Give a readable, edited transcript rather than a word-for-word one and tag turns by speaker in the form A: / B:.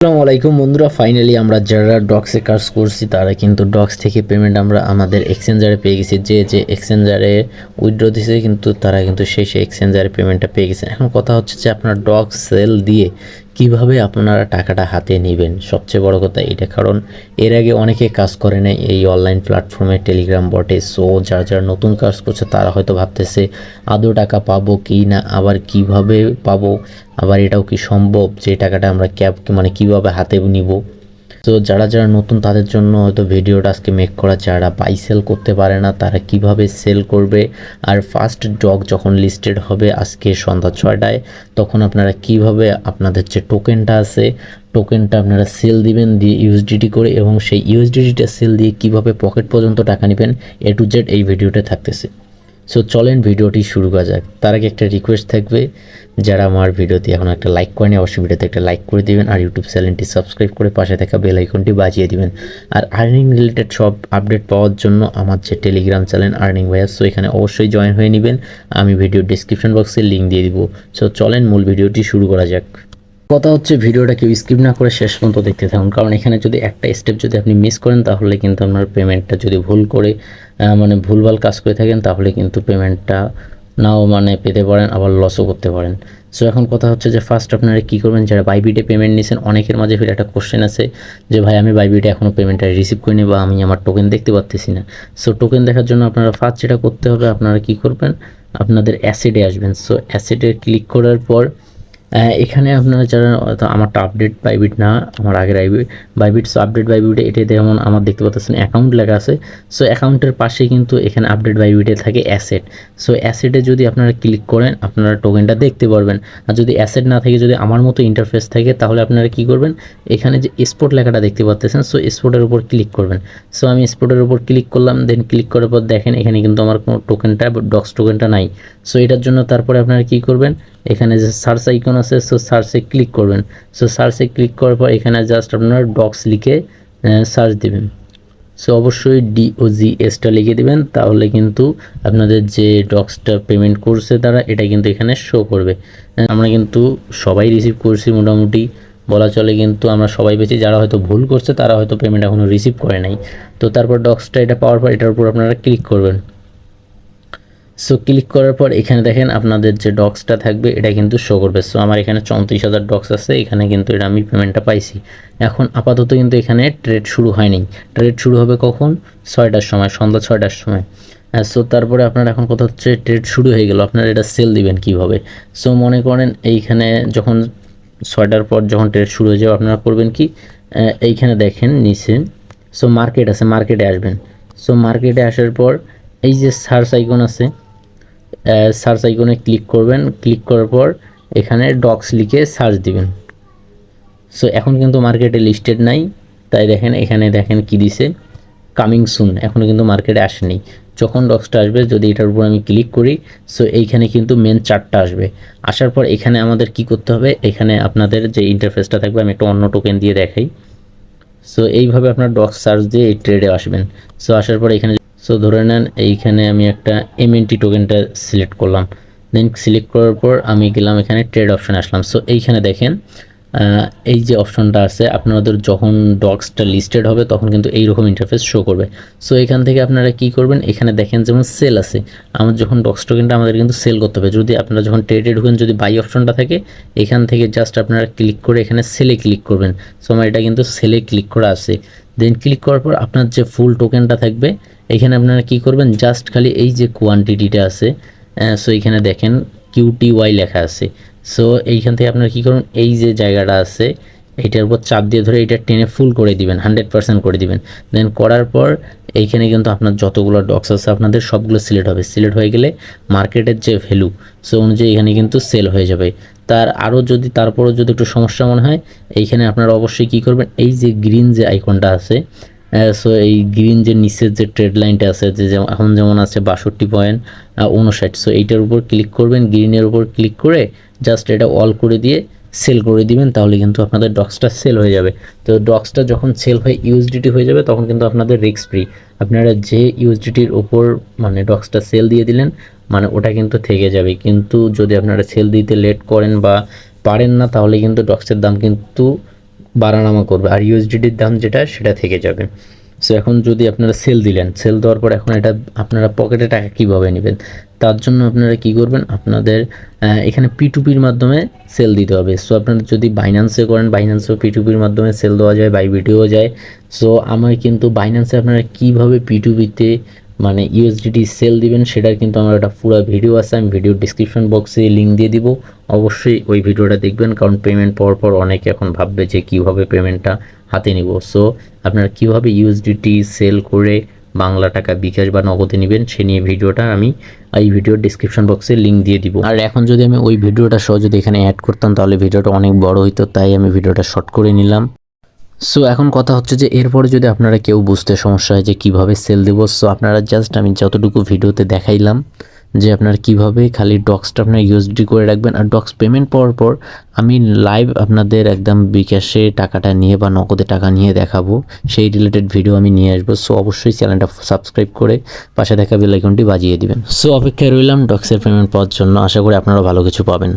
A: আসসালামু আলাইকুম বন্ধুরা, ফাইনালি আমরা যারা ডক্সে কাজ করছি তারা কিন্তু ডক্স থেকে পেমেন্ট আমরা আমাদের এক্সচেঞ্জারে পেয়ে গেছি। যে এক্সচেঞ্জারে উইথড্র দিয়েছে কিন্তু তারা কিন্তু সেই এক্সচেঞ্জারে পেমেন্টটা পেয়ে গেছে। এখন কথা হচ্ছে যে আপনার ডক্স সেল দিয়ে কিভাবে আপনারা টাকাটা হাতে নেবেন, সবচেয়ে বড় কথা এটা। কারণ এর আগে অনেকে কাজ করে না এই অনলাইন প্ল্যাটফর্মে, টেলিগ্রাম বটে। সো যারা নতুন কাজ করছে তারা হয়তো ভাবতেছে আদৌ টাকা পাবো কি না, আবার কিভাবে পাবো, আবার এটাও কি সম্ভব যে টাকাটা আমরা কিভাবে হাতে নিব। তো যারা নতুন তাদের জন্য হয়তো ভিডিওটা আজকে মেক করা। যারা বাই সেল করতে পারে না তারা কিভাবে সেল করবে, আর ফার্স্ট ডগ যখন লিস্টেড হবে আজকে সন্ধ্যা 6টায়, তখন আপনারা কিভাবে আপনাদের যে টোকেনটা আছে টোকেনটা আপনারা সেল দিবেন দিয়ে ইউএসডিটি করে, এবং সেই ইউএসডিটিটা সেল দিয়ে কিভাবে পকেট পর্যন্ত টাকা নেবেন A to Z এই ভিডিওতে থাকতেছে। সো চলেন ভিডিওটি শুরু করা যাক। তার আগে একটা রিকোয়েস্ট থাকবে, যারা আমার ভিডিওতে এখন একটা লাইক করেনি অবশ্যই ভিডিওতে একটা লাইক করে দিবেন, আর ইউটিউব চ্যানেলটি সাবস্ক্রাইব করে পাশে থাকা বেল আইকনটি বাজিয়ে দিবেন। আর আর্নিং রিলেটেড সব আপডেট পাওয়ার জন্য আমার যে টেলিগ্রাম চ্যানেল আর্নিং ভাইয়া, সো এখানে অবশ্যই জয়েন হয়ে নেবেন। আমি ভিডিও ডিসক্রিপশন বক্সে লিঙ্ক দিয়ে দিব। সো চলেন মূল ভিডিওটি শুরু করা যাক। কথা হচ্ছে ভিডিওটা কেউ স্কিপ না করে শেষ পর্যন্ত দেখতে থাকুন, কারণ এখানে যদি একটা স্টেপ যদি আপনি মিস করেন তাহলে কিন্তু আপনার পেমেন্টটা যদি ভুল করে ভুলভাল কাজ করে থাকেন তাহলে কিন্তু পেমেন্টটা নাও পেতে পারেন, আবার লসও করতে পারেন। সো এখন কথা হচ্ছে যে ফার্স্ট আপনারা কী করবেন, যারা বাইবিটে পেমেন্ট নিয়েছেন, অনেকের মাঝে ফিরে একটা কোশ্চেন আছে যে ভাই আমি বাইবিটে এখনও পেমেন্টটা রিসিভ করিনি বা আমি আমার টোকেন দেখতে পাচ্তেছি না। সো টোকেন দেখার জন্য আপনারা ফার্স্ট যেটা করতে হবে, আপনারা কী করবেন, আপনাদের অ্যাসেটে আসবেন। সো অ্যাসেটে ক্লিক করার পর এখানে আপনারা যারা আমারটা আপডেট বাইবিট না, আমার আগের বাইবিট। সো আপডেট বাইবিটে এটা যেমন আমার দেখতে পাচ্ছেন অ্যাকাউন্ট লেখা আছে। সো অ্যাকাউন্টের পাশে কিন্তু এখানে আপডেট বাইবিটে থাকে অ্যাসেট। সো অ্যাসেটে যদি আপনারা ক্লিক করেন আপনারা টোকেনটা দেখতে পারবেন। আর যদি অ্যাসেট না থাকে, যদি আমার মতো ইন্টারফেস থাকে, তাহলে আপনারা কী করবেন, এখানে যে স্পট লেখাটা দেখতে পাচ্ছেন, সো স্পটের উপর ক্লিক করবেন। সো আমি স্পটের উপর ক্লিক করলাম, দেন ক্লিক করার পর দেখেন এখানে কিন্তু আমার কোনো টোকেনটা ডক্স টোকেনটা নাই। সো এটার জন্য তারপরে আপনারা কী করবেন, এখানে যে সার্চ আইকন আছে, সো সার্চে ক্লিক করবেন। সো সার্চে ক্লিক করার পর এখানে জাস্ট আপনারা ডক্স লিখে সার্চ দেবেন। সো অবশ্যই DOGSটা লিখে দিবেন, তাহলে কিন্তু আপনাদের যে ডক্সটা পেমেন্ট করছে তারা এটা কিন্তু এখানে শো করবে। আমরা কিন্তু সবাই রিসিভ করছি মোটামুটি বলা চলে, কিন্তু আমরা সবাই পেয়েছি। যারা হয়তো ভুল করছে তারা হয়তো পেমেন্ট এখনও রিসিভ করে নাই। তো তারপর ডক্সটা এটা পাওয়ার পর এটার উপর আপনারা ক্লিক করবেন। সো ক্লিক করার পর এখানে দেখেন আপনাদের যে ডক্সটা থাকবে এটা কিন্তু শো করবে। সো আমার এখানে 34,000 ডক্স আছে, এখানে কিন্তু এটা আমি পেমেন্টটা পাইছি। এখন আপাতত কিন্তু এখানে ট্রেড শুরু হয়নি। ট্রেড শুরু হবে কখন, 6টার সময়, সন্ধ্যা 6টার সময়। সো তারপরে আপনার এখন কথা হচ্ছে ট্রেড শুরু হয়ে গেল, আপনারা এটা সেল দিবেন কিভাবে। সো মনে করেন এইখানে যখন 6টার পর যখন ট্রেড শুরু হয়ে যাবে আপনারা করবেন কি, এইখানে দেখেন নিচে সো মার্কেট আছে, মার্কেটে আসবেন। সো মার্কেটে আসার পর এই যে সার্চ আইকন আছে, সার্চ আইকনে ক্লিক করবেন। ক্লিক করার পর এখানে ডক্স লিখে সার্চ দিবেন। সো এখন কিন্তু মার্কেটে লিস্টেড নাই, তাই দেখেন এখানে দেখেন কি দিছে, কামিং সুন। এখনও কিন্তু মার্কেটে আসেনি। যখন ডক্সটা আসবে, যদি এটার উপর আমি ক্লিক করি, সো এইখানে কিন্তু মেন চার্টটা আসবে। আসার পর এখানে আমাদের কি করতে হবে, এখানে আপনাদের যে ইন্টারফেসটা থাকবে, আমি একটা অন্য টোকেন দিয়ে দেখাই। সো এইভাবে আপনার ডক্স সার্চ দিয়ে এই ট্রেডে আসবেন। সো আসার পর এখানে সো ধরে নেন এইখানে আমি একটা MNT টোকেনটা সিলেক্ট করলাম। দেন সিলেক্ট করার পর আমি গেলাম এখানে ট্রেড অপশানে আসলাম। সো এইখানে দেখেন এই যে অপশনটা আছে, আপনাদের যখন ডক্সটা লিস্টেড হবে তখন কিন্তু এইরকম ইন্টারফেস শো করবে। সো এখান থেকে আপনারা কি করবেন, এখানে দেখেন যেমন সেল আছে, আমার যখন ডক্স টোকেনটা আমাদের কিন্তু সেল করতে হবে। যদি আপনারা যখন ট্রেডে ঢুকেন, যদি বাই অপশনটা থাকে, এখান থেকে জাস্ট আপনারা ক্লিক করে এখানে সেলে ক্লিক করবেন। সো আমার এটা কিন্তু সেলে ক্লিক করা আছে। দেন ক্লিক করার পর আপনার যে ফুল টোকেনটা থাকবে, এখানে আপনারা কি করবেন, জাস্ট খালি এই যে কোয়ান্টিটিটা আছে, সো এখানে দেখেন QTY লেখা আছে। সো এইখান থেকে আপনারা কী করুন, এই যে জায়গাটা আছে এইটার উপর চাপ দিয়ে ধরে এটা টেনে ফুল করে দিবেন, 100% করে দিবেন। দেন করার পর এইখানে কিন্তু আপনার যতগুলো ডক্স আছে আপনাদের সবগুলো সিলেক্ট হবে। সিলেক্ট হয়ে গেলে মার্কেটের যে ভ্যালু, সো অনুযায়ী এখানে কিন্তু সেল হয়ে যাবে। তারপরও যদি একটু সমস্যা মনে হয়, এইখানে আপনারা অবশ্যই কী করবেন, এই যে গ্রিন যে আইকনটা আছে, সো এই গ্রিন যে নিচের যে ট্রেড লাইনটা আছে, যে এখন যেমন আছে 62.59, সো এইটার উপর ক্লিক করবেন। গ্রিনের উপর ক্লিক করে জাস্ট এটা অল করে দিয়ে সেল করে দিবেন, তাহলে কিন্তু আপনাদের ডক্সটা সেল হয়ে যাবে। তো ডক্সটা যখন সেল হয়ে USDT হয়ে যাবে তখন কিন্তু আপনাদের রিস্ক ফ্রি। আপনারা যে USDTর উপর ডক্সটা সেল দিয়ে দিলেন, ওটা কিন্তু থেকে যাবে। কিন্তু যদি আপনারা সেল দিতে লেট করেন বা পারেন না, তাহলে কিন্তু ডক্সের দাম কিন্তু বাড়ানামা করবে, আর ইউএসডিটির দাম যেটা সেটা থেকে যাবে। সো এখন যদি আপনারা সেল দিলেন, সেল দেওয়ার পর এখন এটা আপনারা পকেটে টাকা কীভাবে নেবেন, তার জন্য আপনারা কি করবেন, আপনাদের এখানে P2Pর মাধ্যমে সেল দিতে হবে। সো আপনারা যদি বাইন্যান্সে করেন, বাইন্যান্সেও P2Pর মাধ্যমে সেল দেওয়া যায়, বাইবিটিও যায়। সো আমার কিন্তু বাইন্যান্সে আপনারা কীভাবে P2Pতে মানে ইউএসডিটি সেল দিবেন সেটার কিন্তু আমার একটা পুরো ভিডিও আছে, আমি ভিডিও ডিসক্রিপশন বক্সে লিঙ্ক দিয়ে দিব, অবশ্যই ওই ভিডিওটা দেখবেন। কারণ পেমেন্ট পাওয়ার পর অনেকে এখন ভাববে যে কীভাবে পেমেন্টটা হাতে নিব। সো আপনারা কীভাবে ইউএসডিটি সেল করে বাংলা টাকা বিকাশ বা নগদে নেবেন সে নিয়ে ভিডিওটা আমি এই ভিডিওর ডিসক্রিপশন বক্সে লিঙ্ক দিয়ে দিব। আর এখন যদি আমি ওই ভিডিওটা সহ যদি এখানে অ্যাড করতাম তাহলে ভিডিওটা অনেক বড় হইতো, তাই আমি ভিডিওটা শর্ট করে নিলাম। সো এখন কথা হচ্ছে যে এরপরে যদি আপনারা কেউ বুঝতে সমস্যা হয় যে কীভাবে সেল দেবো, সো আপনারা জাস্ট আমি যতটুকু ভিডিওতে দেখাইলাম যে আপনারা কীভাবে খালি ডক্সটা আপনার ইউএসডি করে রাখবেন, আর ডক্স পেমেন্ট পাওয়ার পর আমি লাইভ আপনাদের একদম বিকাশে টাকাটা নিয়ে বা নগদে টাকা নিয়ে দেখাবো, সেই রিলেটেড ভিডিও আমি নিয়ে আসবো। সো অবশ্যই চ্যানেলটা সাবস্ক্রাইব করে পাশে থাকা বেল আইকনটি বাজিয়ে দিবেন। সো অপেক্ষায় রইলাম ডক্সের পেমেন্ট পাওয়ার জন্য, আশা করি আপনারা ভালো কিছু পাবেন।